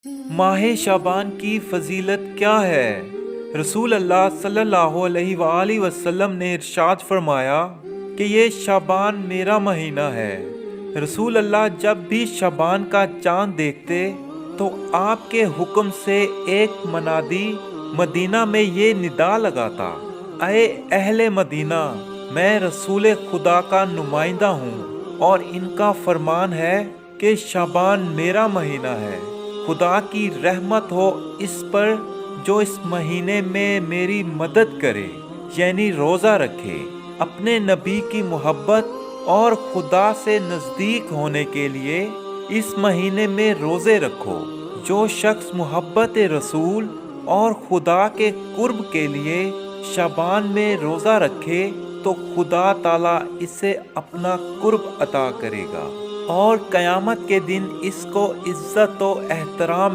ماہ شعبان کی فضیلت کیا ہے؟ رسول اللہ صلی اللہ علیہ وآلہ وسلم نے ارشاد فرمایا کہ یہ شعبان میرا مہینہ ہے۔ رسول اللہ جب بھی شعبان کا چاند دیکھتے تو آپ کے حکم سے ایک منادی مدینہ میں یہ ندا لگاتا: اے اہل مدینہ، میں رسول خدا کا نمائندہ ہوں اور ان کا فرمان ہے کہ شعبان میرا مہینہ ہے۔ خدا کی رحمت ہو اس پر جو اس مہینے میں میری مدد کرے، یعنی روزہ رکھے۔ اپنے نبی کی محبت اور خدا سے نزدیک ہونے کے لیے اس مہینے میں روزے رکھو۔ جو شخص محبت رسول اور خدا کے قرب کے لیے شعبان میں روزہ رکھے تو خدا تعالیٰ اسے اپنا قرب عطا کرے گا اور قیامت کے دن اس کو عزت و احترام